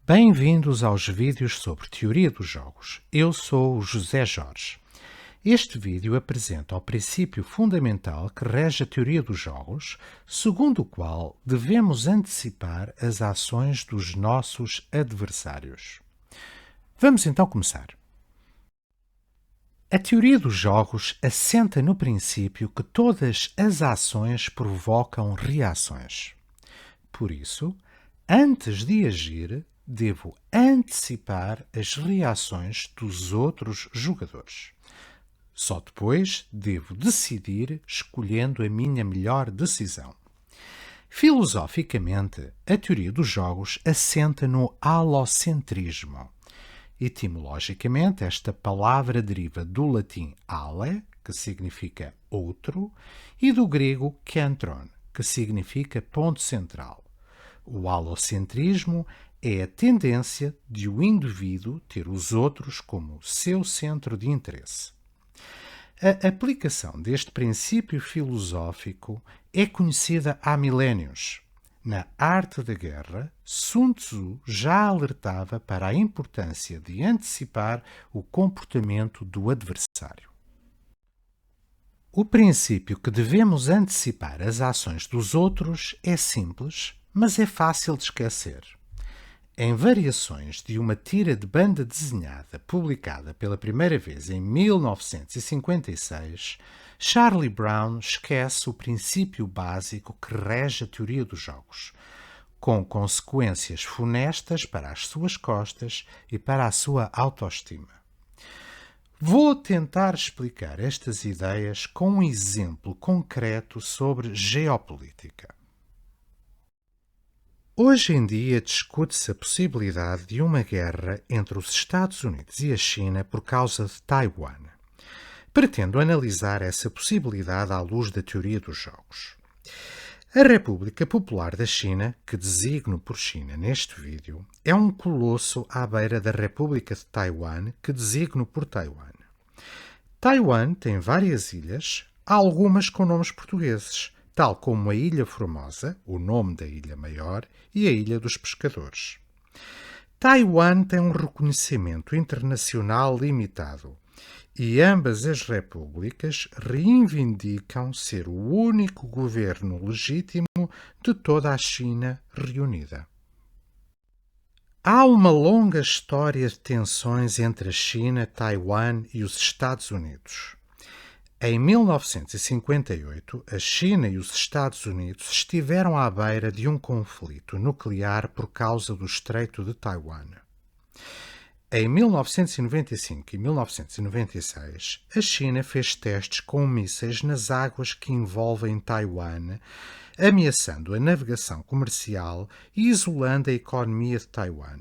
Bem-vindos aos vídeos sobre teoria dos jogos. Eu sou o José Jorge. Este vídeo apresenta o princípio fundamental que rege a teoria dos jogos, segundo o qual devemos antecipar as ações dos nossos adversários. Vamos então começar. A teoria dos jogos assenta no princípio que todas as ações provocam reações. Por isso, antes de agir, devo antecipar as reações dos outros jogadores. Só depois devo decidir escolhendo a minha melhor decisão. Filosoficamente, a teoria dos jogos assenta no alocentrismo. Etimologicamente, esta palavra deriva do latim ale, que significa outro, e do grego kentron, que significa ponto central. O alocentrismo é a tendência de o indivíduo ter os outros como seu centro de interesse. A aplicação deste princípio filosófico é conhecida há milénios. Na arte da guerra, Sun Tzu já alertava para a importância de antecipar o comportamento do adversário. O princípio que devemos antecipar as ações dos outros é simples, mas é fácil de esquecer. Em variações de uma tira de banda desenhada publicada pela primeira vez em 1956, Charlie Brown esquece o princípio básico que rege a teoria dos jogos, com consequências funestas para as suas costas e para a sua autoestima. Vou tentar explicar estas ideias com um exemplo concreto sobre geopolítica. Hoje em dia discute-se a possibilidade de uma guerra entre os Estados Unidos e a China por causa de Taiwan. Pretendo analisar essa possibilidade à luz da teoria dos jogos. A República Popular da China, que designo por China neste vídeo, é um colosso à beira da República de Taiwan, que designo por Taiwan. Taiwan tem várias ilhas, algumas com nomes portugueses, tal como a Ilha Formosa, o nome da Ilha Maior, e a Ilha dos Pescadores. Taiwan tem um reconhecimento internacional limitado e ambas as repúblicas reivindicam ser o único governo legítimo de toda a China reunida. Há uma longa história de tensões entre a China, Taiwan e os Estados Unidos. Em 1958, a China e os Estados Unidos estiveram à beira de um conflito nuclear por causa do Estreito de Taiwan. Em 1995 e 1996, a China fez testes com mísseis nas águas que envolvem Taiwan, ameaçando a navegação comercial e isolando a economia de Taiwan.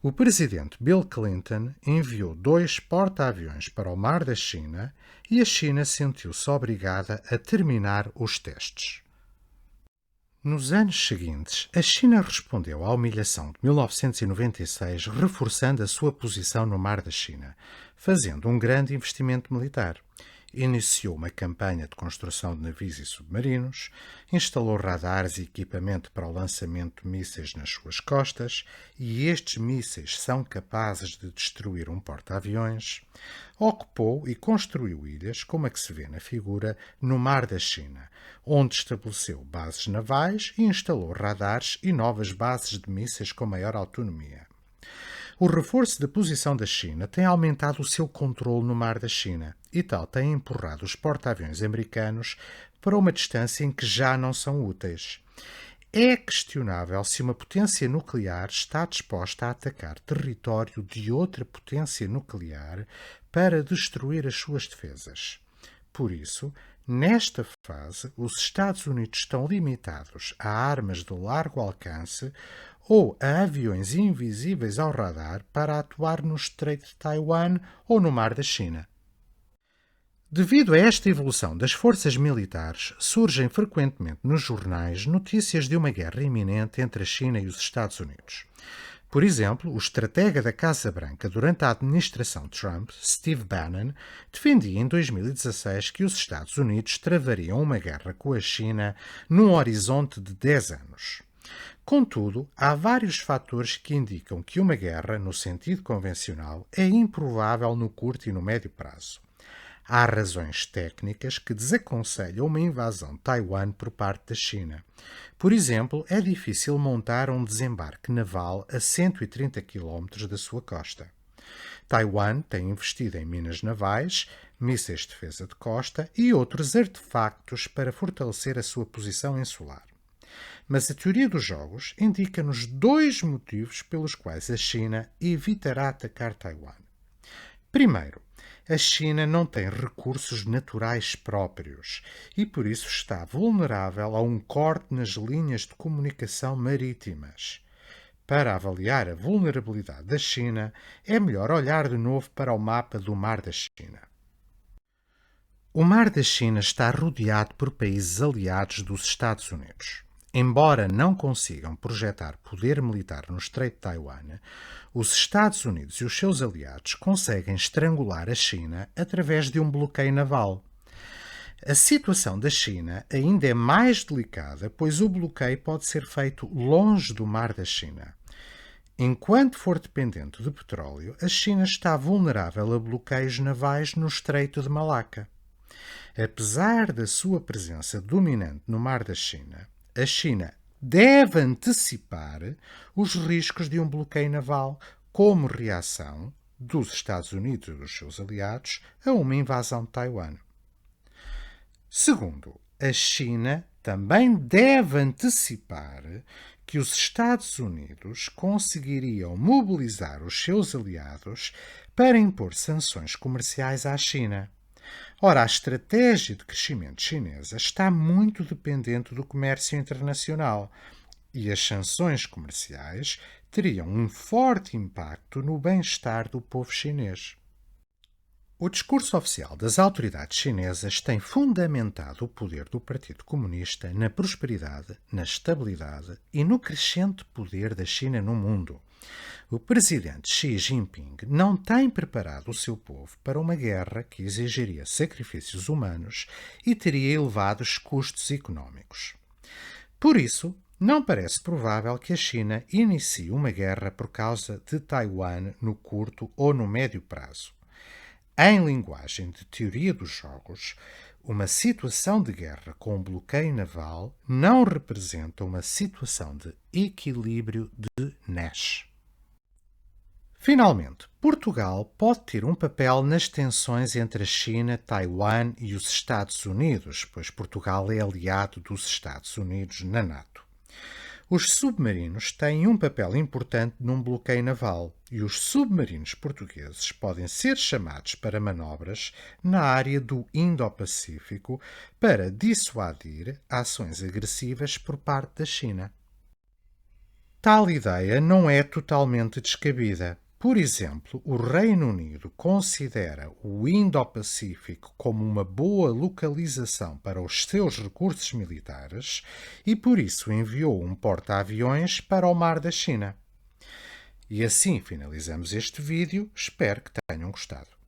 O presidente Bill Clinton enviou 2 porta-aviões para o mar da China e a China sentiu-se obrigada a terminar os testes. Nos anos seguintes, a China respondeu à humilhação de 1996, reforçando a sua posição no mar da China, fazendo um grande investimento militar. Iniciou uma campanha de construção de navios e submarinos, instalou radares e equipamento para o lançamento de mísseis nas suas costas, e estes mísseis são capazes de destruir um porta-aviões. Ocupou e construiu ilhas, como a que se vê na figura, no mar da China, onde estabeleceu bases navais e instalou radares e novas bases de mísseis com maior autonomia. O reforço da posição da China tem aumentado o seu controle no mar da China e tal tem empurrado os porta-aviões americanos para uma distância em que já não são úteis. É questionável se uma potência nuclear está disposta a atacar território de outra potência nuclear para destruir as suas defesas. Por isso, nesta fase, os Estados Unidos estão limitados a armas de largo alcance ou a aviões invisíveis ao radar para atuar no Estreito de Taiwan ou no Mar da China. Devido a esta evolução das forças militares, surgem frequentemente nos jornais notícias de uma guerra iminente entre a China e os Estados Unidos. Por exemplo, o estratega da Casa Branca durante a administração Trump, Steve Bannon, defendia em 2016 que os Estados Unidos travariam uma guerra com a China num horizonte de 10 anos. Contudo, há vários fatores que indicam que uma guerra, no sentido convencional, é improvável no curto e no médio prazo. Há razões técnicas que desaconselham uma invasão de Taiwan por parte da China. Por exemplo, é difícil montar um desembarque naval a 130 quilómetros da sua costa. Taiwan tem investido em minas navais, mísseis de defesa de costa e outros artefactos para fortalecer a sua posição insular. Mas a teoria dos jogos indica-nos dois motivos pelos quais a China evitará atacar Taiwan. Primeiro, a China não tem recursos naturais próprios e, por isso, está vulnerável a um corte nas linhas de comunicação marítimas. Para avaliar a vulnerabilidade da China, é melhor olhar de novo para o mapa do Mar da China. O Mar da China está rodeado por países aliados dos Estados Unidos. Embora não consigam projetar poder militar no Estreito de Taiwan, os Estados Unidos e os seus aliados conseguem estrangular a China através de um bloqueio naval. A situação da China ainda é mais delicada, pois o bloqueio pode ser feito longe do Mar da China. Enquanto for dependente de petróleo, a China está vulnerável a bloqueios navais no Estreito de Malaca. Apesar da sua presença dominante no Mar da China, a China deve antecipar os riscos de um bloqueio naval como reação dos Estados Unidos e dos seus aliados a uma invasão de Taiwan. Segundo, a China também deve antecipar que os Estados Unidos conseguiriam mobilizar os seus aliados para impor sanções comerciais à China. Ora, a estratégia de crescimento chinesa está muito dependente do comércio internacional e as sanções comerciais teriam um forte impacto no bem-estar do povo chinês. O discurso oficial das autoridades chinesas tem fundamentado o poder do Partido Comunista na prosperidade, na estabilidade e no crescente poder da China no mundo. O presidente Xi Jinping não tem preparado o seu povo para uma guerra que exigiria sacrifícios humanos e teria elevados custos económicos. Por isso, não parece provável que a China inicie uma guerra por causa de Taiwan no curto ou no médio prazo. Em linguagem de teoria dos jogos, uma situação de guerra com bloqueio naval não representa uma situação de equilíbrio de Nash. Finalmente, Portugal pode ter um papel nas tensões entre a China, Taiwan e os Estados Unidos, pois Portugal é aliado dos Estados Unidos na NATO. Os submarinos têm um papel importante num bloqueio naval e os submarinos portugueses podem ser chamados para manobras na área do Indo-Pacífico para dissuadir ações agressivas por parte da China. Tal ideia não é totalmente descabida. Por exemplo, o Reino Unido considera o Indo-Pacífico como uma boa localização para os seus recursos militares e por isso enviou um porta-aviões para o Mar da China. E assim finalizamos este vídeo. Espero que tenham gostado.